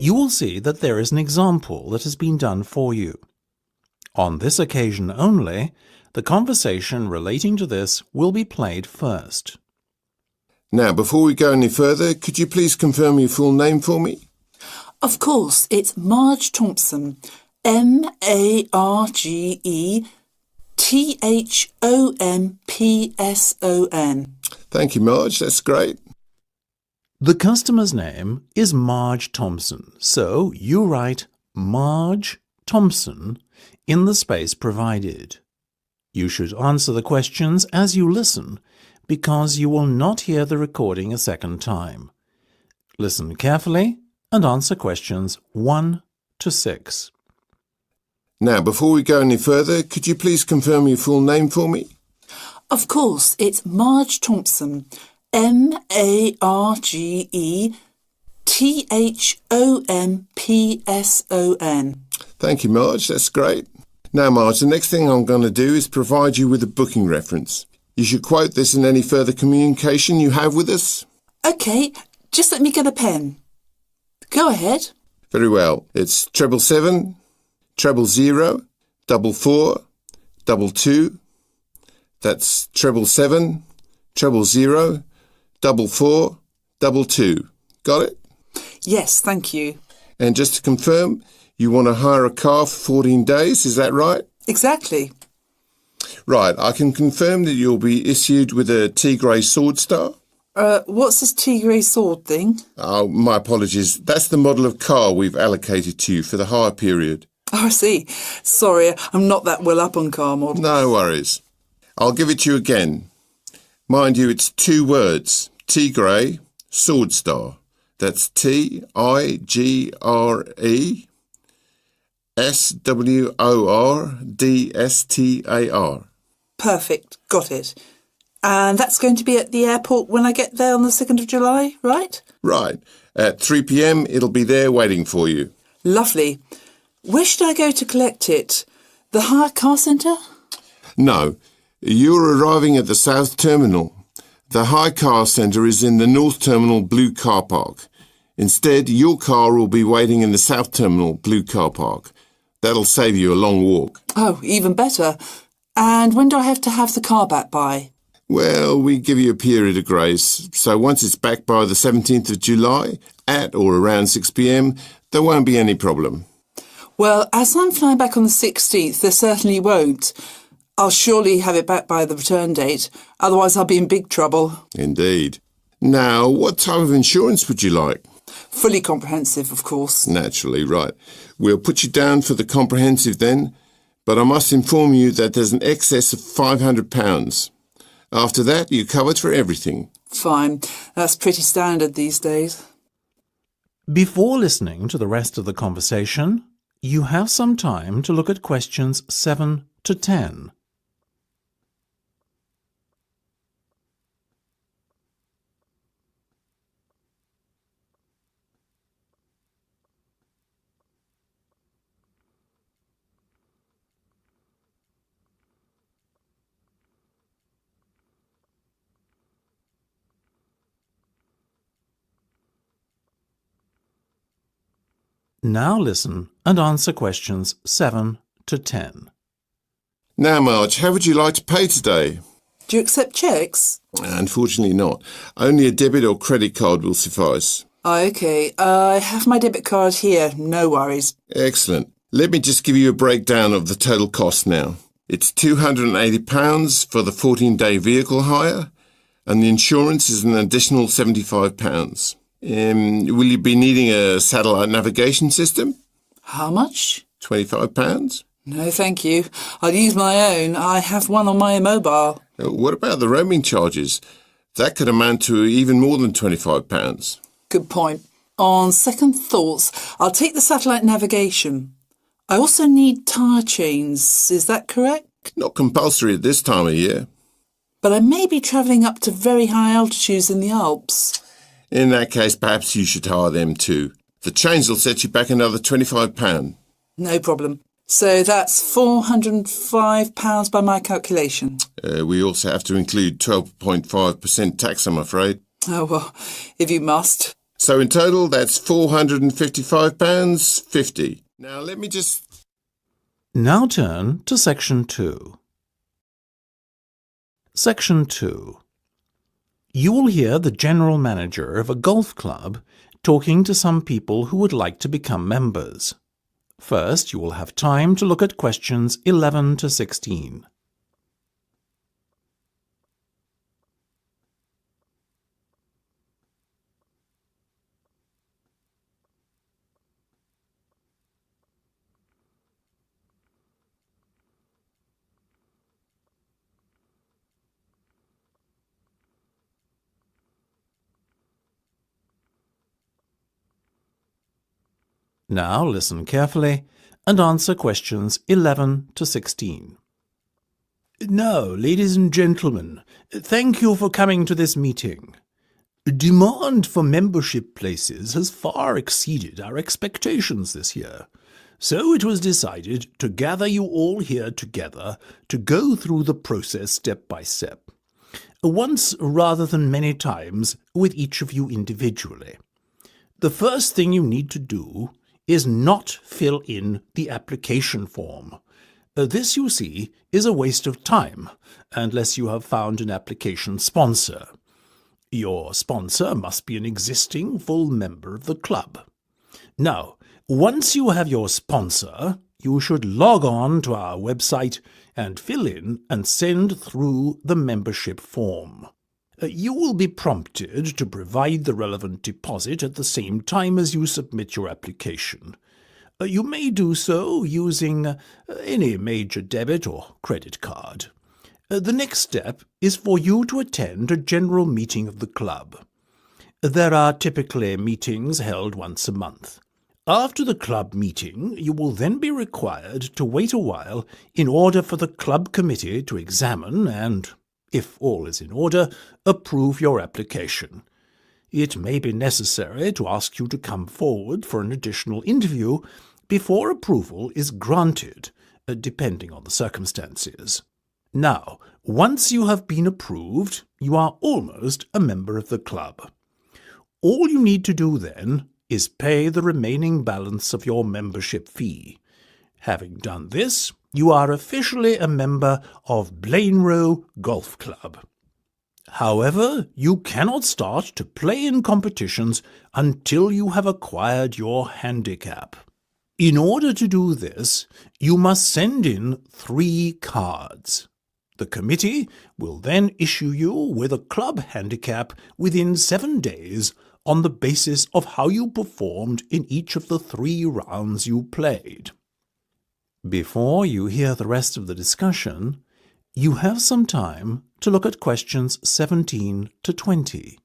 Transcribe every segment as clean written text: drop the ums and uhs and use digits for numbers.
you will see that there is an example that has been done for you. On this occasion only, the conversation relating to this will be played first. Now, before we go any further, could you please confirm your full name for me? Of course, it's Marge Thompson. MARGETHOMPSON. Thank you, Marge. That's great. The customer's name is Marge Thompson, so you write Marge Thompson in the space provided. You should answer the questions as you listen, because you will not hear the recording a second time. Listen carefully and answer questions 1 to 6. Now, before we go any further, could you please confirm your full name for me? Of course, it's Marge Thompson. MARGETHOMPSON. Thank you, Marge. That's great. Now, Marge, the next thing I'm going to do is provide you with a booking reference. You should quote this in any further communication you have with us. OK, just let me get a pen. Go ahead. Very well. It's 777 000 44 22. That's 777 000 44 22. Got it? Yes, thank you. And just to confirm, you want to hire a car for 14 days, is that right? Exactly. Right, I can confirm that you'll be issued with a T-Grey Sword Star. What's this T-Grey sword thing? Oh, my apologies. That's the model of car we've allocated to you for the hire period. Oh, I see. Sorry, I'm not that well up on car models. No worries. I'll give it to you again. Mind you, it's 2 words. T-Grey Sword Star. That's TIGRESWORDSTAR. Perfect. Got it. And that's going to be at the airport when I get there on the 2nd of July, right? Right. At 3 p.m, it'll be there waiting for you. Lovely. Where should I go to collect it? The hire car centre? No. You're arriving at the South Terminal. The hire car centre is in the North Terminal Blue Car Park. Instead, your car will be waiting in the South Terminal Blue Car Park. That'll save you a long walk. Oh, even better. And when do I have to have the car back by? Well, we give you a period of grace. So once it's back by the 17th of July, at or around 6 p.m, there won't be any problem. Well, as I'm flying back on the 16th, there certainly won't. I'll surely have it back by the return date. Otherwise, I'll be in big trouble. Indeed. Now, what type of insurance would you like? Fully comprehensive, of course. Naturally, right. We'll put you down for the comprehensive then, but I must inform you that there's an excess of £500. After that, you're covered for everything. Fine. That's pretty standard these days. Before listening to the rest of the conversation, you have some time to look at questions 7 to 10. Now listen and answer questions 7 to 10. Now, Marge, how would you like to pay today? Do you accept cheques? Unfortunately not. Only a debit or credit card will suffice. OK. I have my debit card here. No worries. Excellent. Let me just give you a breakdown of the total cost now. It's £280 for the 14-day vehicle hire, and the insurance is an additional £75. Will you be needing a satellite navigation system? How much? £25. No, thank you. I'll use my own. I have one on my mobile. What about the roaming charges? That could amount to even more than £25. Good point. On second thoughts, I'll take the satellite navigation. I also need tyre chains. Is that correct? Not compulsory at this time of year. But I may be travelling up to very high altitudes in the Alps. In that case, perhaps you should hire them too. The chains will set you back another £25. No problem. So that's £405 by my calculation. We also have to include 12.5% tax, I'm afraid. Oh, well, if you must. So in total, that's £455.50. Now let me just... Now turn to Section 2. Section 2. You will hear the general manager of a golf club talking to some people who would like to become members. First, you will have time to look at questions 11 to 16. Now listen carefully and answer questions 11 to 16. Now, ladies and gentlemen, thank you for coming to this meeting. Demand for membership places has far exceeded our expectations this year, so it was decided to gather you all here together to go through the process step by step, once rather than many times with each of you individually. The first thing you need to do is not fill in the application form. This, you see, is a waste of time, unless you have found an application sponsor. Your sponsor must be an existing full member of the club. Now, once you have your sponsor, you should log on to our website and fill in and send through the membership form. You will be prompted to provide the relevant deposit at the same time as you submit your application. You may do so using any major debit or credit card. The next step is for you to attend a general meeting of the club. There are typically meetings held once a month. After the club meeting, you will then be required to wait a while in order for the club committee to examine and, if all is in order, approve your application. It may be necessary to ask you to come forward for an additional interview before approval is granted, depending on the circumstances. Now, once you have been approved, you are almost a member of the club. All you need to do then is pay the remaining balance of your membership fee. Having done this, you are officially a member of Blainrow Golf Club. However, you cannot start to play in competitions until you have acquired your handicap. In order to do this, you must send in 3 cards. The committee will then issue you with a club handicap within 7 days on the basis of how you performed in each of the 3 rounds you played. Before you hear the rest of the discussion, you have some time to look at questions 17 to 20.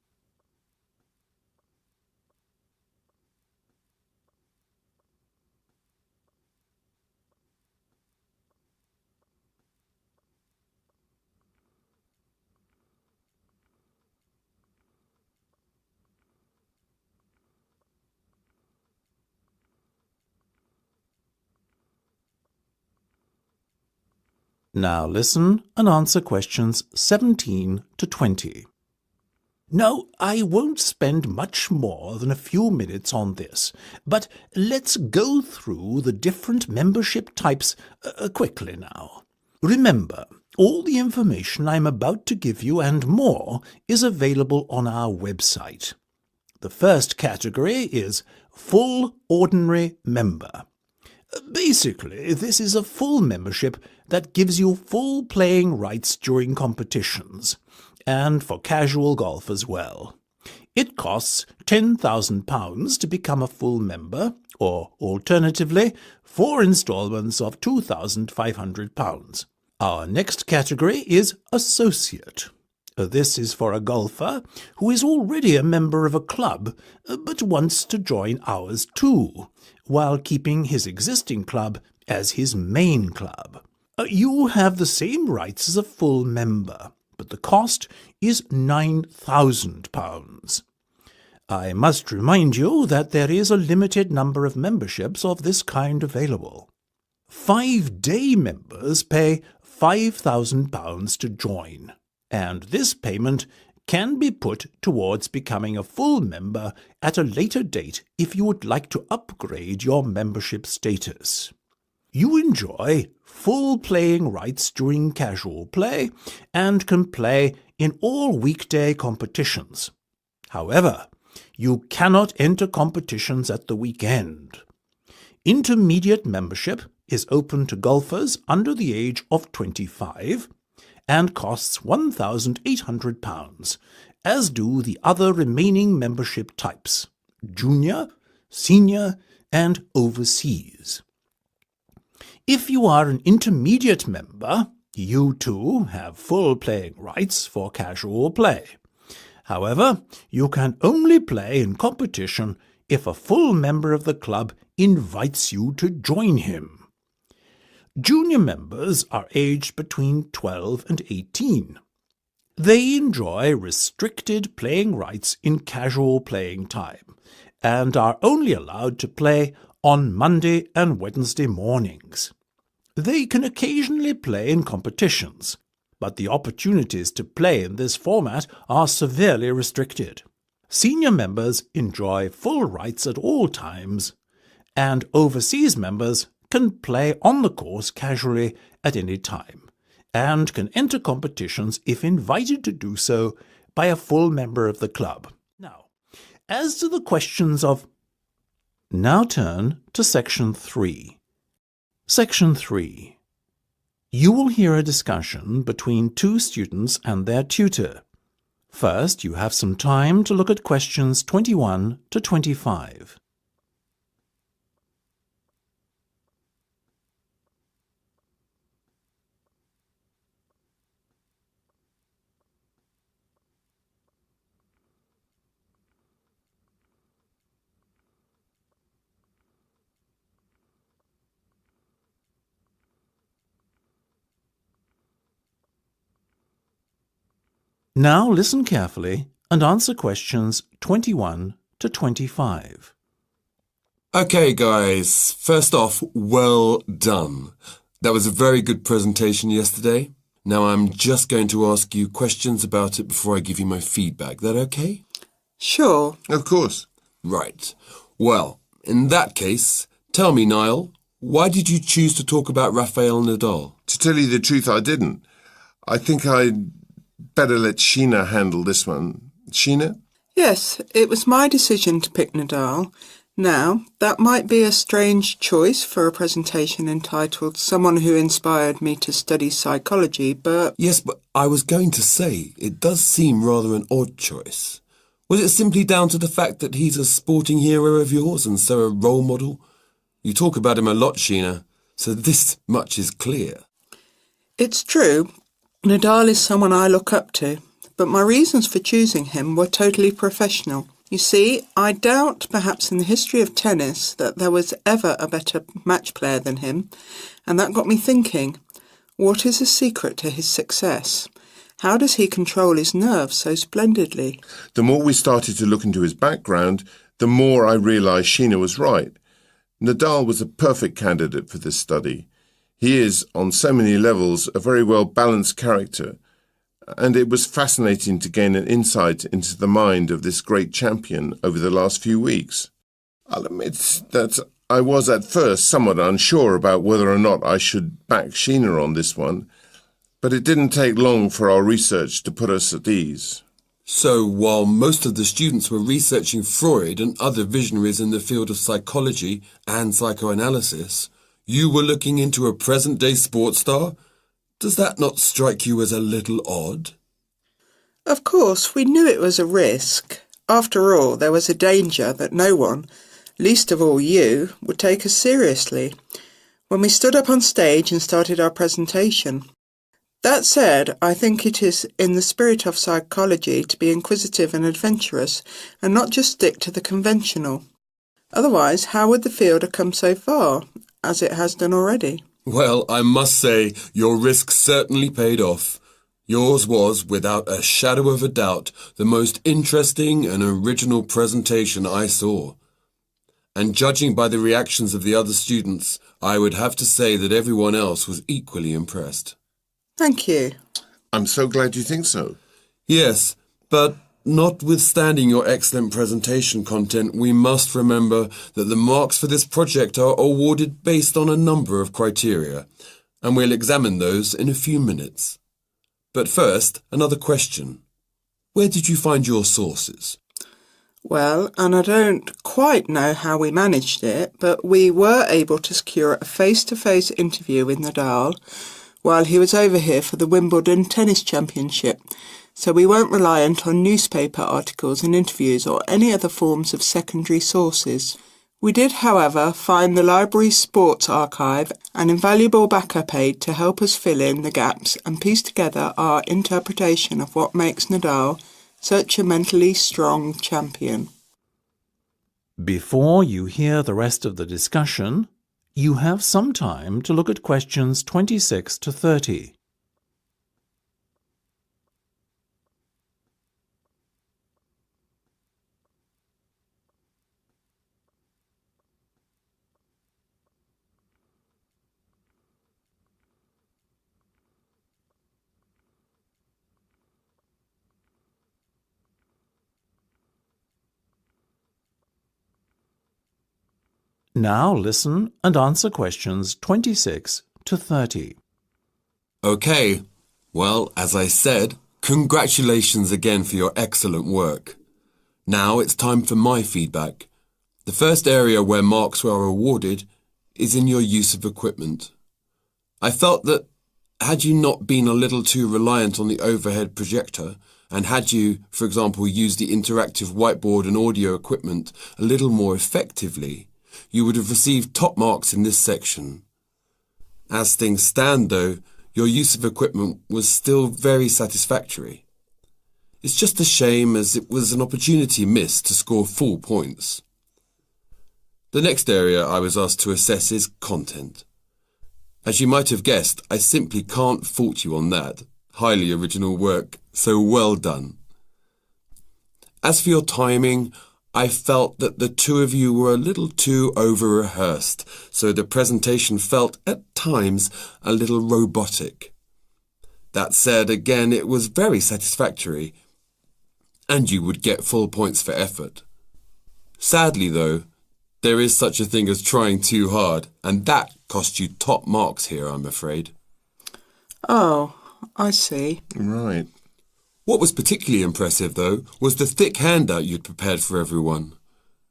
Now listen and answer questions 17 to 20. Now, I won't spend much more than a few minutes on this, but let's go through the different membership types quickly now. Remember, all the information I'm about to give you and more is available on our website. The first category is Full Ordinary Member. Basically, this is a full membership that gives you full playing rights during competitions, and for casual golf as well. It costs £10,000 to become a full member, or alternatively, 4 instalments of £2,500. Our next category is Associate. This is for a golfer who is already a member of a club but wants to join ours too, while keeping his existing club as his main club. You have the same rights as a full member, but the cost is £9,000. I must remind you that there is a limited number of memberships of this kind available. 5-day members pay £5,000 to join, and this payment can be put towards becoming a full member at a later date if you would like to upgrade your membership status. You enjoy full playing rights during casual play and can play in all weekday competitions. However, you cannot enter competitions at the weekend. Intermediate membership is open to golfers under the age of 25 and costs £1,800, as do the other remaining membership types: junior, senior, and overseas. If you are an intermediate member, you too have full playing rights for casual play. However, you can only play in competition if a full member of the club invites you to join him. Junior members are aged between 12 and 18. They enjoy restricted playing rights in casual playing time and are only allowed to play on Monday and Wednesday mornings. They can occasionally play in competitions, but the opportunities to play in this format are severely restricted. Senior members enjoy full rights at all times, and overseas members can play on the course casually at any time, and can enter competitions if invited to do so by a full member of the club. Now, as to the questions of... Now turn to Section 3. Section 3. You will hear a discussion between two students and their tutor. First, you have some time to look at questions 21 to 25. Now listen carefully and answer questions 21 to 25. Okay, guys. First off, well done. That was a very good presentation yesterday. Now I'm just going to ask you questions about it before I give you my feedback. That okay? Sure. Of course. Right. Well, in that case, tell me, Niall, why did you choose to talk about Rafael Nadal? To tell you the truth, I didn't. I think I'd better let Sheena handle this one. Sheena? Yes, it was my decision to pick Nadal. Now, that might be a strange choice for a presentation entitled Someone Who Inspired Me to Study Psychology, but... Yes, but I was going to say, it does seem rather an odd choice. Was it simply down to the fact that he's a sporting hero of yours and so a role model? You talk about him a lot, Sheena, so this much is clear. It's true. Nadal is someone I look up to, but my reasons for choosing him were totally professional. You see, I doubt perhaps in the history of tennis that there was ever a better match player than him, and that got me thinking, what is the secret to his success? How does he control his nerves so splendidly? The more we started to look into his background, the more I realised Sheena was right. Nadal was a perfect candidate for this study. He is, on so many levels, a very well-balanced character, and it was fascinating to gain an insight into the mind of this great champion over the last few weeks. I'll admit that I was at first somewhat unsure about whether or not I should back Sheena on this one, but it didn't take long for our research to put us at ease. So, while most of the students were researching Freud and other visionaries in the field of psychology and psychoanalysis, you were looking into a present-day sports star? Does that not strike you as a little odd? Of course, we knew it was a risk. After all, there was a danger that no one, least of all you, would take us seriously when we stood up on stage and started our presentation. That said, I think it is in the spirit of psychology to be inquisitive and adventurous and not just stick to the conventional. Otherwise, how would the field have come so far, as it has done already? Well, I must say, your risk certainly paid off. Yours was, without a shadow of a doubt, the most interesting and original presentation I saw. And judging by the reactions of the other students, I would have to say that everyone else was equally impressed. Thank you. I'm so glad you think so. Yes, But notwithstanding your excellent presentation content, we must remember that the marks for this project are awarded based on a number of criteria, and we'll examine those in a few minutes. But first, another question. Where did you find your sources? Well, and I don't quite know how we managed it, but we were able to secure a face-to-face interview with Nadal while he was over here for the Wimbledon Tennis Championship, so we weren't reliant on newspaper articles and interviews or any other forms of secondary sources. We did, however, find the library's sports archive an invaluable backup aid to help us fill in the gaps and piece together our interpretation of what makes Nadal such a mentally strong champion. Before you hear the rest of the discussion, you have some time to look at questions 26 to 30. Now listen and answer questions 26 to 30. Okay, well, as I said, congratulations again for your excellent work. Now it's time for my feedback. The first area where marks were awarded is in your use of equipment. I felt that had you not been a little too reliant on the overhead projector, and had you, for example, used the interactive whiteboard and audio equipment a little more effectively, you would have received top marks in this section. As things stand, though, your use of equipment was still very satisfactory. It's just a shame as it was an opportunity missed to score full points. The next area I was asked to assess is content. As you might have guessed, I simply can't fault you on that. Highly original work, so well done. As for your timing, I felt that the two of you were a little too over-rehearsed, so the presentation felt at times a little robotic. That said, again, it was very satisfactory, and you would get full points for effort. Sadly, though, there is such a thing as trying too hard, and that cost you top marks here, I'm afraid. Oh, I see. Right. What was particularly impressive, though, was the thick handout you'd prepared for everyone.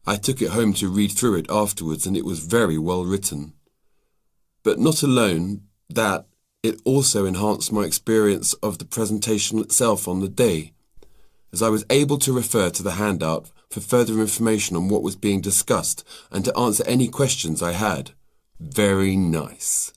I took it home to read through it afterwards, and it was very well written. But not alone that, it also enhanced my experience of the presentation itself on the day, as I was able to refer to the handout for further information on what was being discussed and to answer any questions I had. Very nice.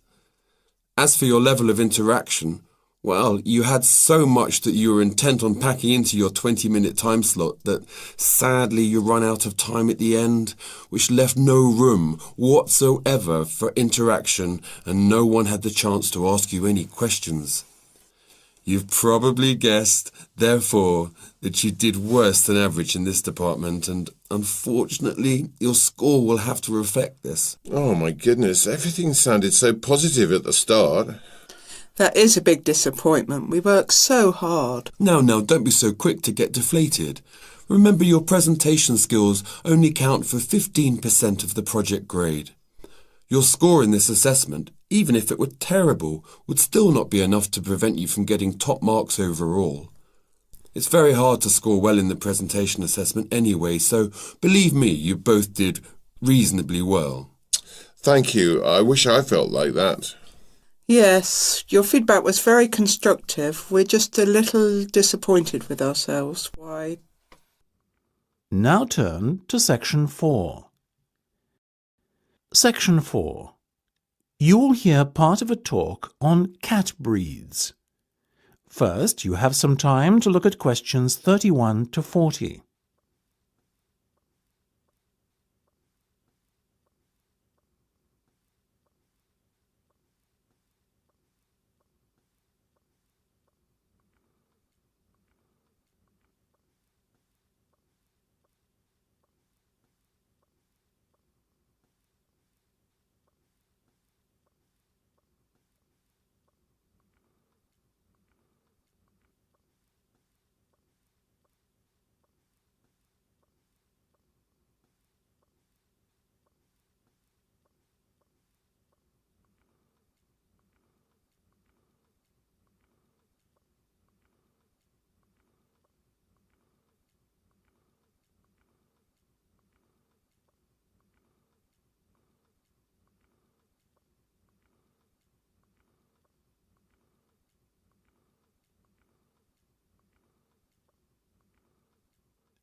As for your level of interaction, well, you had so much that you were intent on packing into your 20-minute time slot that sadly you ran out of time at the end, which left no room whatsoever for interaction and no one had the chance to ask you any questions. You've probably guessed, therefore, that you did worse than average in this department, and unfortunately, your score will have to reflect this. Oh my goodness, everything sounded so positive at the start. That is a big disappointment. We worked so hard. Now, don't be so quick to get deflated. Remember, your presentation skills only count for 15% of the project grade. Your score in this assessment, even if it were terrible, would still not be enough to prevent you from getting top marks overall. It's very hard to score well in the presentation assessment anyway, so believe me, you both did reasonably well. Thank you. I wish I felt like that. Yes, your feedback was very constructive. We're just a little disappointed with ourselves. Why? Now turn to Section 4. Section 4. You will hear part of a talk on cat breeds. First, you have some time to look at questions 31 to 40.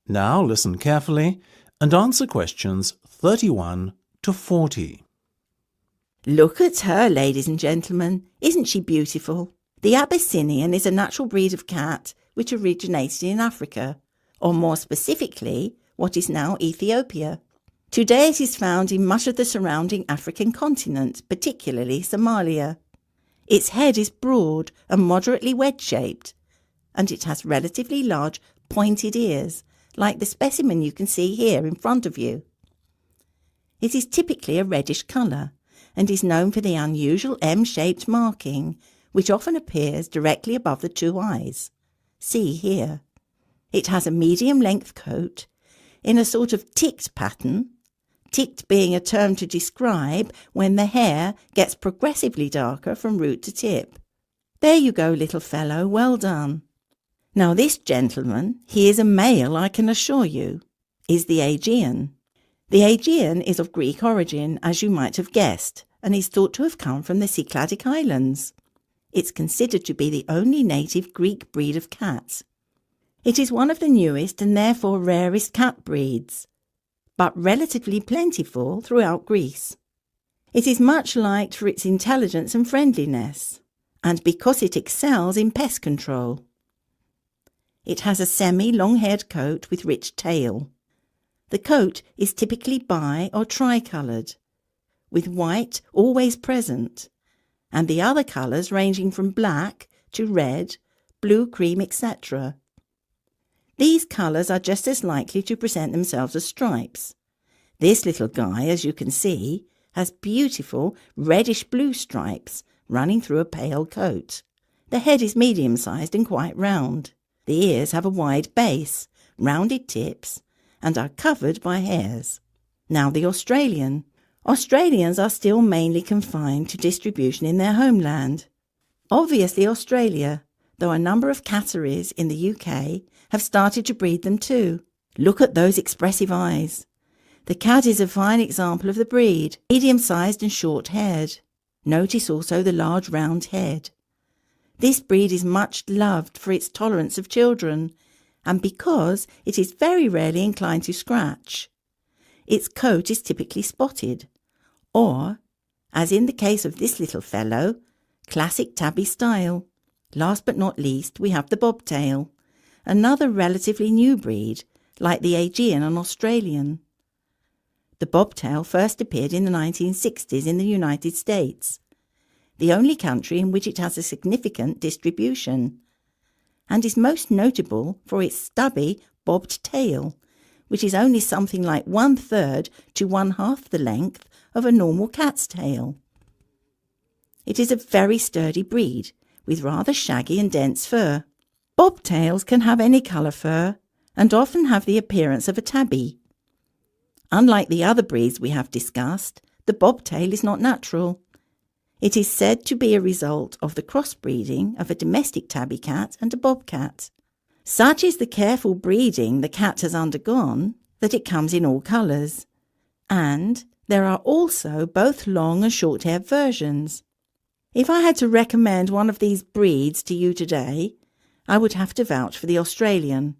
Now listen carefully and answer questions 31 to 40. Look at her, ladies and gentlemen. Isn't she beautiful? The Abyssinian is a natural breed of cat which originated in Africa, or more specifically, what is now Ethiopia. Today it is found in much of the surrounding African continent, particularly Somalia. Its head is broad and moderately wedge-shaped, and it has relatively large pointed ears, like the specimen you can see here in front of you. It is typically a reddish colour and is known for the unusual M-shaped marking, which often appears directly above the two eyes. See here. It has a medium-length coat in a sort of ticked pattern, ticked being a term to describe when the hair gets progressively darker from root to tip. There you go, little fellow, well done. Now this gentleman, he is a male, I can assure you, is the Aegean. The Aegean is of Greek origin, as you might have guessed, and is thought to have come from the Cycladic Islands. It's considered to be the only native Greek breed of cat. It is one of the newest and therefore rarest cat breeds, but relatively plentiful throughout Greece. It is much liked for its intelligence and friendliness, and because it excels in pest control. It has a semi-long-haired coat with rich tail. The coat is typically bi- or tri-coloured, with white always present, and the other colours ranging from black to red, blue, cream, etc. These colours are just as likely to present themselves as stripes. This little guy, as you can see, has beautiful reddish-blue stripes running through a pale coat. The head is medium-sized and quite round. The ears have a wide base, rounded tips, and are covered by hairs. Now the Australian. Australians are still mainly confined to distribution in their homeland. Obviously Australia, though a number of catteries in the UK have started to breed them too. Look at those expressive eyes. The cat is a fine example of the breed, medium-sized and short-haired. Notice also the large round head. This breed is much loved for its tolerance of children, and because it is very rarely inclined to scratch. Its coat is typically spotted, or, as in the case of this little fellow, classic tabby style. Last but not least, we have the bobtail, another relatively new breed, like the Aegean and Australian. The bobtail first appeared in the 1960s in the United States, the only country in which it has a significant distribution, and is most notable for its stubby, bobbed tail, which is only something like 1/3 to 1/2 the length of a normal cat's tail. It is a very sturdy breed, with rather shaggy and dense fur. Bobtails can have any colour fur, and often have the appearance of a tabby. Unlike the other breeds we have discussed, the bobtail is not natural. It is said to be a result of the crossbreeding of a domestic tabby cat and a bobcat. Such is the careful breeding the cat has undergone that it comes in all colours, and there are also both long and short-haired versions. If I had to recommend one of these breeds to you today, I would have to vouch for the Australian.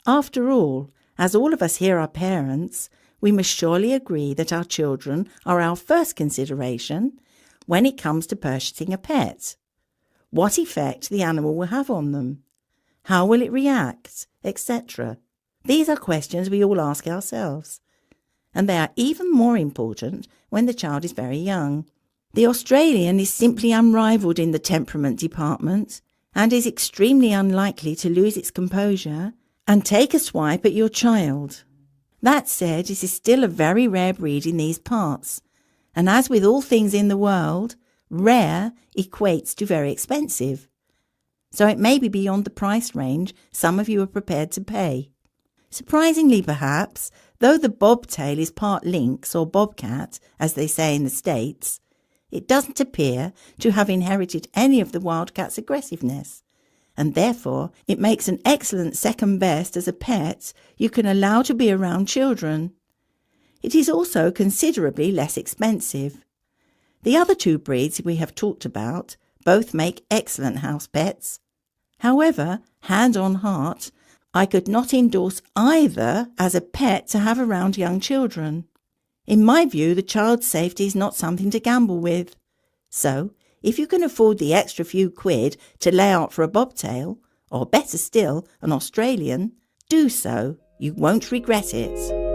After all, as all of us here are parents, we must surely agree that our children are our first consideration when it comes to purchasing a pet. What effect the animal will have on them, how will it react, etc. These are questions we all ask ourselves, and they are even more important when the child is very young. The Australian is simply unrivalled in the temperament department and is extremely unlikely to lose its composure and take a swipe at your child. That said, it is still a very rare breed in these parts, and as with all things in the world, rare equates to very expensive. So it may be beyond the price range some of you are prepared to pay. Surprisingly perhaps, though the bobtail is part lynx or bobcat, as they say in the States, it doesn't appear to have inherited any of the wildcat's aggressiveness, and therefore it makes an excellent second best as a pet you can allow to be around children. It is also considerably less expensive. The other two breeds we have talked about both make excellent house pets. However, hand on heart, I could not endorse either as a pet to have around young children. In my view, the child's safety is not something to gamble with. So, if you can afford the extra few quid to lay out for a bobtail, or better still, an Australian, do so. You won't regret it.